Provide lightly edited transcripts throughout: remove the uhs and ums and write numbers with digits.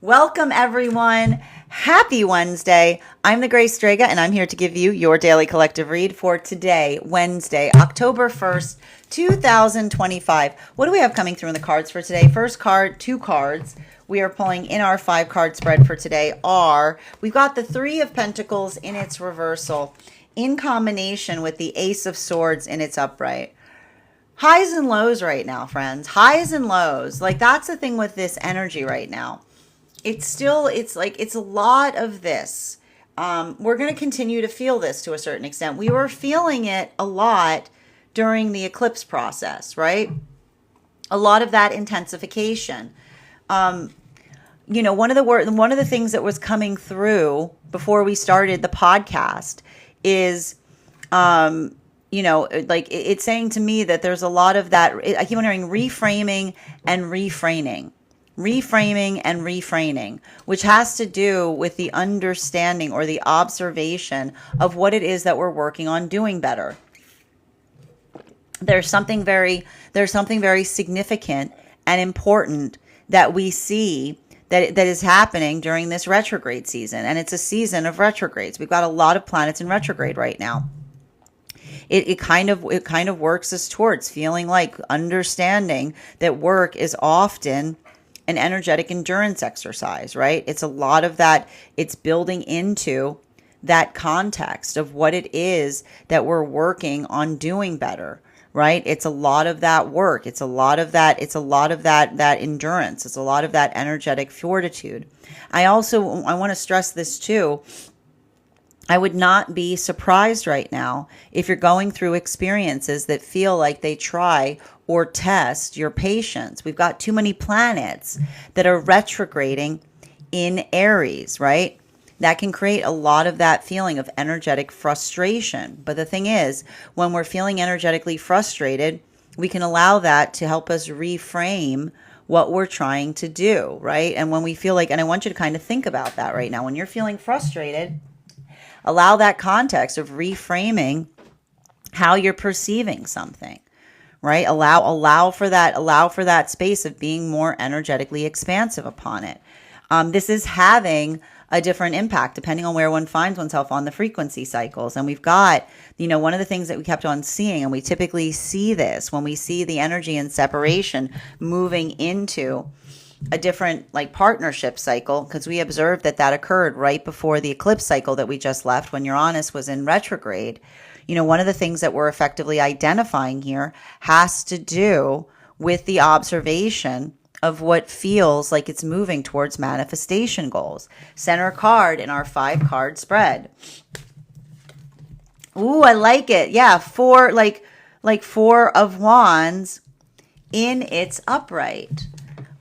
Welcome, everyone. Happy Wednesday. I'm the Grace Strega, and I'm here to give you your daily collective read for today, Wednesday, October 1st, 2025. What do we have coming through in the cards for today? First card, two cards we are pulling in our 5-card spread for today we've got the Three of Pentacles in its reversal in combination with the Ace of Swords in its upright. Highs and lows right now, friends. Highs and lows. Like, that's the thing with this energy right now. It's a lot of this. We're going to continue to feel this to a certain extent. We were feeling it a lot during the eclipse process, right? A lot of that intensification. One of the things that was coming through before we started the podcast is, it's saying to me that there's a lot of that. I keep on hearing reframing and reframing. Reframing and reframing, which has to do with the understanding or the observation of what it is that we're working on doing better. There's something very significant and important that we see that is happening during this retrograde season, and it's a season of retrogrades. We've got a lot of planets in retrograde right now. It kind of works us towards feeling like understanding that work is often an energetic endurance exercise, right? It's a lot of that. It's building into that context of what it is that we're working on doing better, right? It's a lot of that work. It's a lot of that endurance. It's a lot of that energetic fortitude. I want to stress this too. I would not be surprised right now if you're going through experiences that feel like they try or test your patience. We've got too many planets that are retrograding in Aries, right? That can create a lot of that feeling of energetic frustration. But the thing is, when we're feeling energetically frustrated, we can allow that to help us reframe what we're trying to do, right? And when we feel like, and I want you to kind of think about that right now, when you're feeling frustrated, allow that context of reframing how you're perceiving something, right? Allow for that space of being more energetically expansive upon it. This is having a different impact depending on where one finds oneself on the frequency cycles. And we've got, one of the things that we kept on seeing, and we typically see this when we see the energy and separation moving into a different partnership cycle, because we observed that occurred right before the eclipse cycle that we just left when Uranus was in retrograde. One of the things that we're effectively identifying here has to do with the observation of what feels like it's moving towards manifestation goals. Center card in our 5-card spread. Ooh, I like it. Yeah, four of Wands in its upright.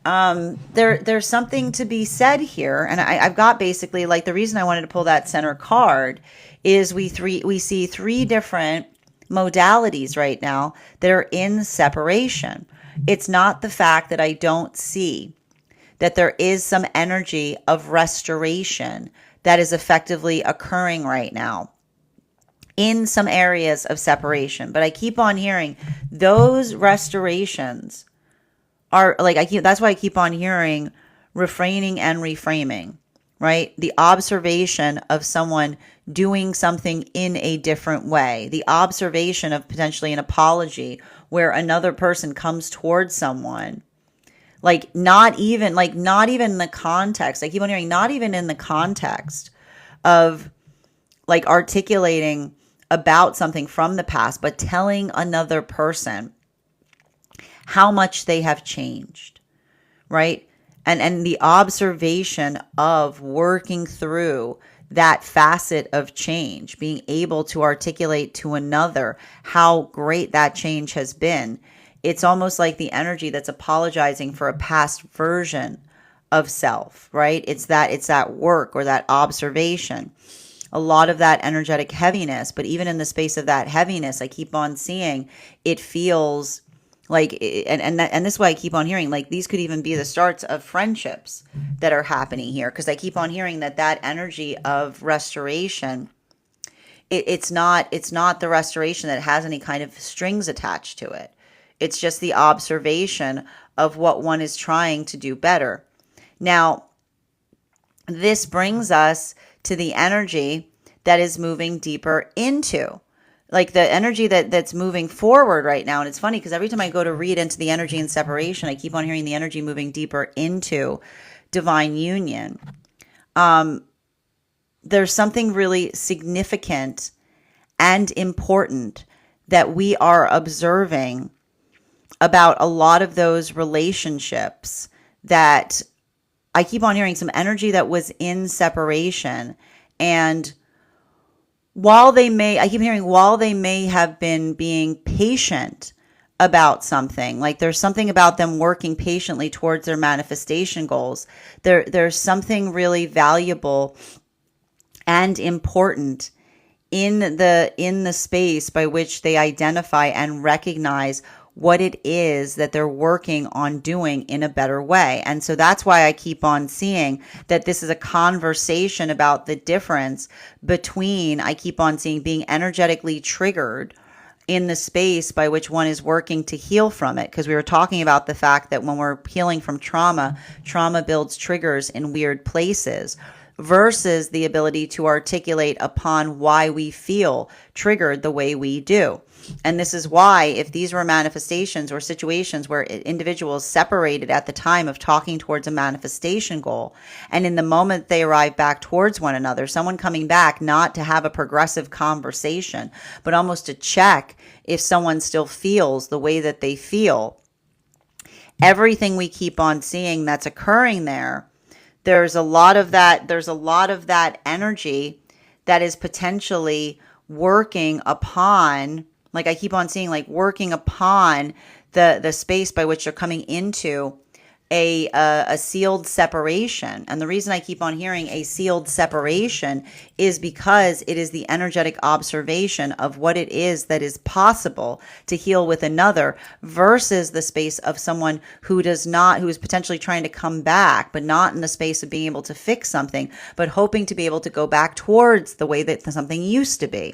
There's something to be said here, and I've got basically the reason I wanted to pull that center card is we see 3 different modalities right now that are in separation. It's not the fact that I don't see that there is some energy of restoration that is effectively occurring right now in some areas of separation, but I keep on hearing those restorations are that's why I keep on hearing refraining and reframing, right? The observation of someone doing something in a different way, the observation of potentially an apology where another person comes towards someone, not even the context. I keep on hearing not even in the context of articulating about something from the past, but telling another person how much they have changed, right? And the observation of working through that facet of change, being able to articulate to another how great that change has been. It's almost like the energy that's apologizing for a past version of self, right? It's that work or that observation. A lot of that energetic heaviness, but even in the space of that heaviness, I keep on seeing it feels and this is why I keep on hearing these could even be the starts of friendships that are happening here, because I keep on hearing that energy of restoration, it's not the restoration that has any kind of strings attached to it. It's just the observation of what one is trying to do better. Now, this brings us to the energy that is moving deeper into, like the energy that's moving forward right now. And it's funny because every time I go to read into the energy and separation, I keep on hearing the energy moving deeper into divine union. There's something really significant and important that we are observing about a lot of those relationships that I keep on hearing some energy that was in separation. And I keep hearing while they may have been being patient about something, like there's something about them working patiently towards their manifestation goals, there's something really valuable and important in the space by which they identify and recognize what it is that they're working on doing in a better way. And so that's why I keep on seeing that this is a conversation about the difference between, I keep on seeing being energetically triggered in the space by which one is working to heal from it. Because we were talking about the fact that when we're healing from trauma, trauma builds triggers in weird places, versus the ability to articulate upon why we feel triggered the way we do. And this is why, if these were manifestations or situations where individuals separated at the time of talking towards a manifestation goal, and in the moment they arrive back towards one another, someone coming back not to have a progressive conversation, but almost to check if someone still feels the way that they feel, everything we keep on seeing that's occurring there's a lot of that energy that is potentially working upon, like I keep on seeing, like working upon the space by which they're coming into a sealed separation. And the reason I keep on hearing a sealed separation is because it is the energetic observation of what it is that is possible to heal with another, versus the space of someone who is potentially trying to come back, but not in the space of being able to fix something, but hoping to be able to go back towards the way that something used to be.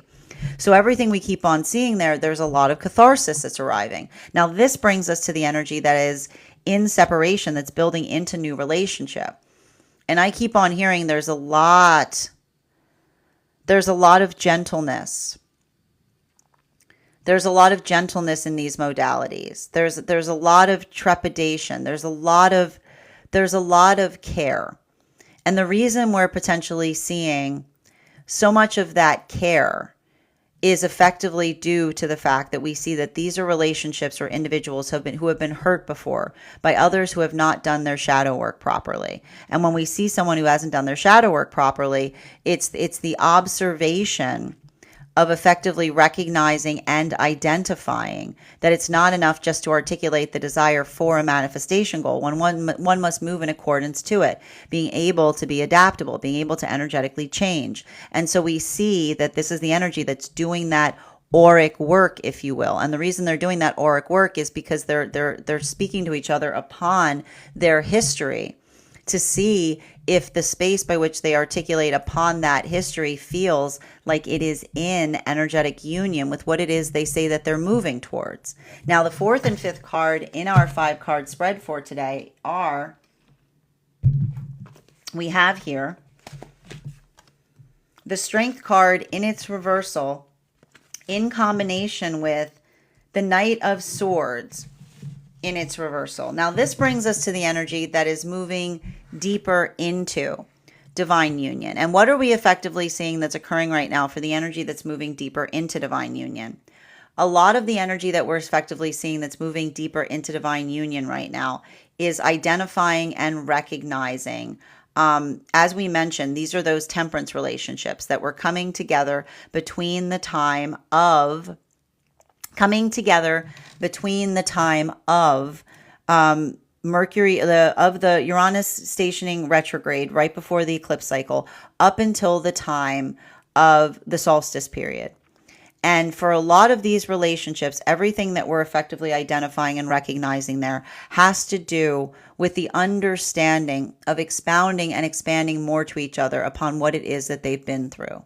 So everything we keep on seeing there's a lot of catharsis that's arriving. Now, this brings us to the energy that is in separation, that's building into new relationship. And I keep on hearing there's a lot of gentleness. There's a lot of gentleness in these modalities. There's a lot of trepidation. There's a lot of care. And the reason we're potentially seeing so much of that care is effectively due to the fact that we see that these are relationships or individuals who have been hurt before by others who have not done their shadow work properly. And when we see someone who hasn't done their shadow work properly, it's the observation of effectively recognizing and identifying that it's not enough just to articulate the desire for a manifestation goal. When one must move in accordance to it, being able to be adaptable, being able to energetically change. And so we see that this is the energy that's doing that auric work, if you will. And the reason they're doing that auric work is because they're speaking to each other upon their history, to see if the space by which they articulate upon that history feels like it is in energetic union with what it is they say that they're moving towards. Now, the fourth and fifth card in our 5-card spread for today we have here the Strength card in its reversal in combination with the Knight of Swords in its reversal. Now, this brings us to the energy that is moving deeper into divine union. And what are we effectively seeing that's occurring right now for the energy that's moving deeper into divine union? A lot of the energy that we're effectively seeing that's moving deeper into divine union right now is identifying and recognizing. As we mentioned, these are those temperance relationships that were coming together between the time of Mercury, of the Uranus stationing retrograde right before the eclipse cycle, up until the time of the solstice period. And for a lot of these relationships, everything that we're effectively identifying and recognizing there has to do with the understanding of expounding and expanding more to each other upon what it is that they've been through.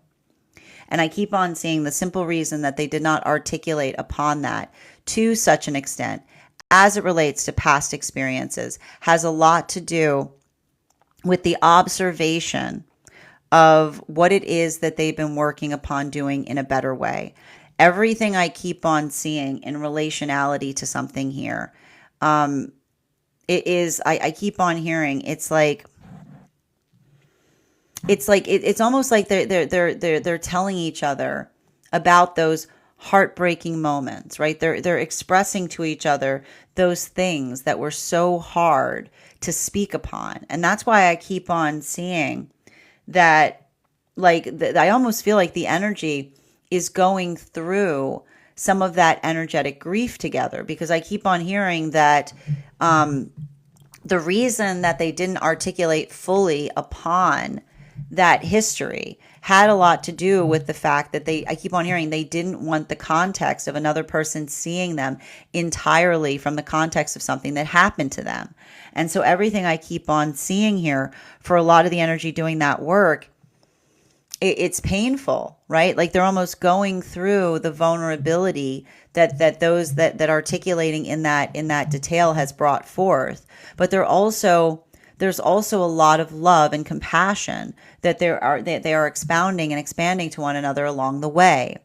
And I keep on seeing the simple reason that they did not articulate upon that to such an extent as it relates to past experiences has a lot to do with the observation of what it is that they've been working upon doing in a better way. Everything I keep on seeing in relationality to something here, it is, I keep on hearing, it's almost like they're telling each other about those heartbreaking moments, right? They're expressing to each other those things that were so hard to speak upon. And that's why I keep on seeing that, I almost feel like the energy is going through some of that energetic grief together, because I keep on hearing that the reason that they didn't articulate fully upon that history had a lot to do with the fact that I keep on hearing they didn't want the context of another person seeing them entirely from the context of something that happened to them. And so everything I keep on seeing here for a lot of the energy doing that work, it's painful, right? Like they're almost going through the vulnerability that those that articulating in that detail has brought forth. But there's also a lot of love and compassion that they are expounding and expanding to one another along the way.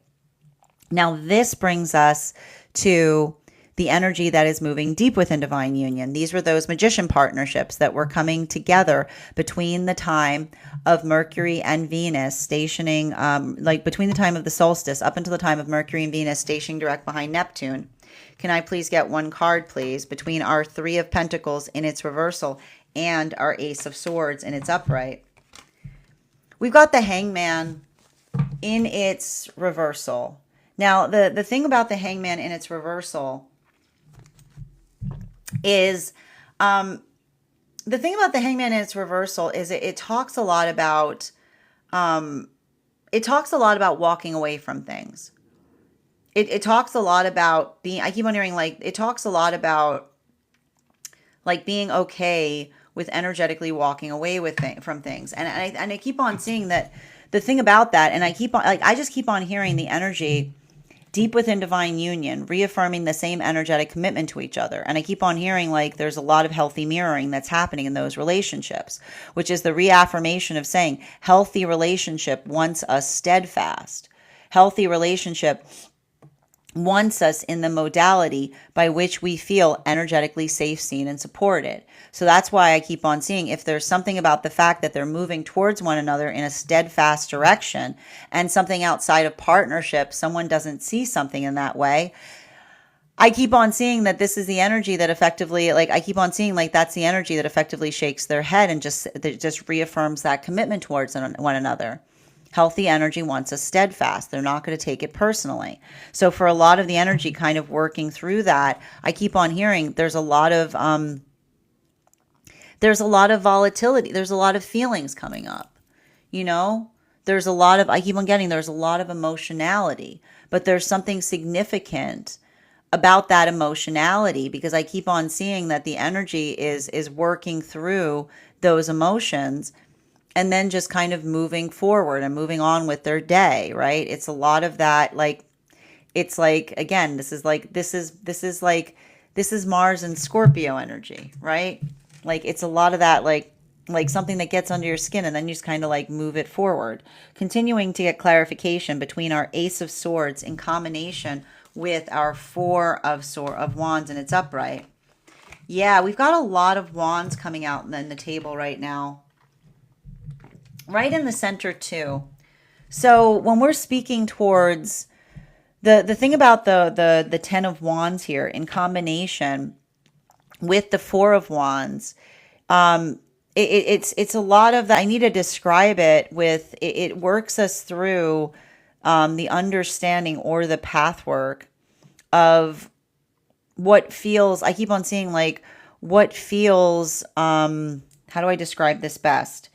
Now, this brings us to the energy that is moving deep within divine union. These were those magician partnerships that were coming together between the time of Mercury and Venus stationing, between the time of the solstice up until the time of Mercury and Venus stationing direct behind Neptune. Can I please get one card, please, between our Three of Pentacles in its reversal and our Ace of Swords in its upright? We've got the Hangman in its reversal. Now, the thing about the Hangman in its reversal is, the thing about the Hangman in its reversal is it talks a lot about, walking away from things. It talks a lot about being, I keep on hearing, it talks a lot about, being okay with energetically walking away from things. And I keep on seeing that the thing about that, and I just keep on hearing the energy deep within divine union, reaffirming the same energetic commitment to each other. And I keep on hearing there's a lot of healthy mirroring that's happening in those relationships, which is the reaffirmation of saying healthy relationship wants us steadfast. Healthy relationship wants us in the modality by which we feel energetically safe, seen, and supported. So that's why I keep on seeing if there's something about the fact that they're moving towards one another in a steadfast direction, and something outside of partnership, someone doesn't see something in that way. I keep on seeing that this is the energy that effectively, I keep on seeing that's the energy that effectively shakes their head and just reaffirms that commitment towards one another. Healthy energy wants us steadfast. They're not going to take it personally. So for a lot of the energy kind of working through that, I keep on hearing there's a lot of volatility. There's a lot of feelings coming up. There's a lot of, I keep on getting, there's a lot of emotionality, but there's something significant about that emotionality, because I keep on seeing that the energy is working through those emotions and then just kind of moving forward and moving on with their day, right? It's a lot of that, it's again, this is Mars and Scorpio energy, right? It's a lot of that, something that gets under your skin, and then you just kind of move it forward. Continuing to get clarification between our Ace of Swords in combination with our Four of Wands in its upright. Yeah, we've got a lot of wands coming out in the table right now. Right in the center too. So when we're speaking towards the thing about the 10 of Wands here in combination with the Four of Wands, it's a lot of that. I need to describe it with it works us through the understanding or the path work of what feels, I keep on seeing what feels, how do I describe this best?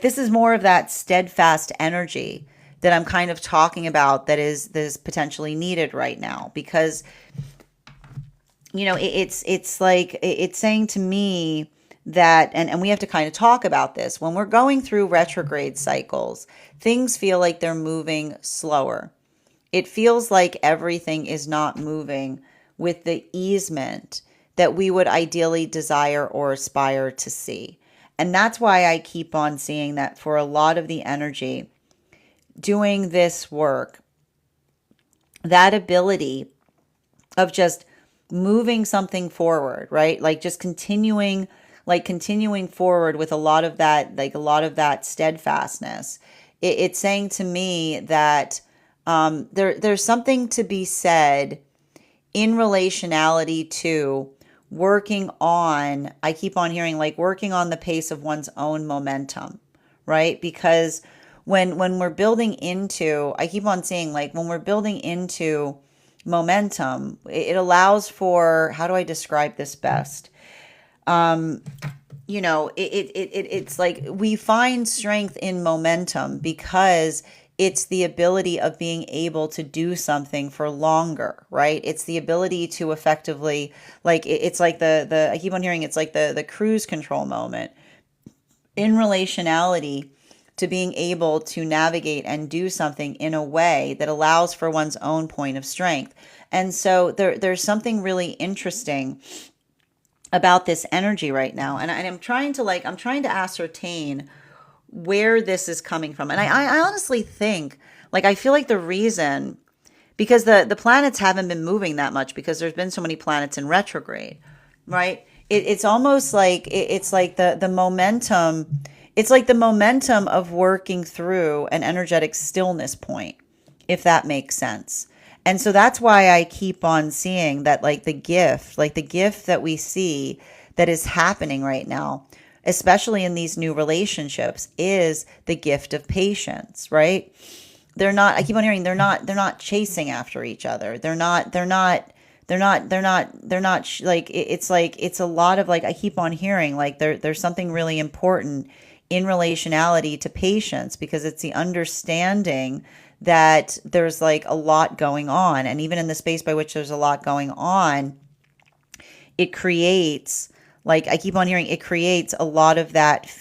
This is more of that steadfast energy that I'm kind of talking about that is potentially needed right now, because it's saying to me that, and we have to kind of talk about this, when we're going through retrograde cycles, things feel like they're moving slower. It feels like everything is not moving with the easement that we would ideally desire or aspire to see. And that's why I keep on seeing that for a lot of the energy doing this work, that ability of just moving something forward, right? Like just continuing forward with a lot of that, like a lot of that steadfastness. It's saying to me that there's something to be said in relationality to working on, I keep on hearing like working on the pace of one's own momentum, right? Because when we're building into, I keep on seeing like when we're building into momentum, it allows for, how do I describe this best? It's like we find strength in momentum because it's the ability of being able to do something for longer, right? It's the ability to effectively, like it's like the I keep on hearing it's like the cruise control moment in relationality to being able to navigate and do something in a way that allows for one's own point of strength. And so there's something really interesting about this energy right now. And I'm trying to ascertain where this is coming from. And I honestly think, like, I feel like the reason, because the planets haven't been moving that much because there's been so many planets in retrograde, right? It's almost like it's like the momentum. It's like the momentum of working through an energetic stillness point, if that makes sense. And so that's why I keep on seeing that, like the gift that we see that is happening right now, especially in these new relationships, is the gift of patience, right? They're not, I keep on hearing they're not chasing after each other. It's like, it's a lot of like, I keep on hearing like there's something really important in relationality to patience, because it's the understanding that there's like a lot going on. And even in the space by which there's a lot going on, it creates, like I keep on hearing, it creates a lot of that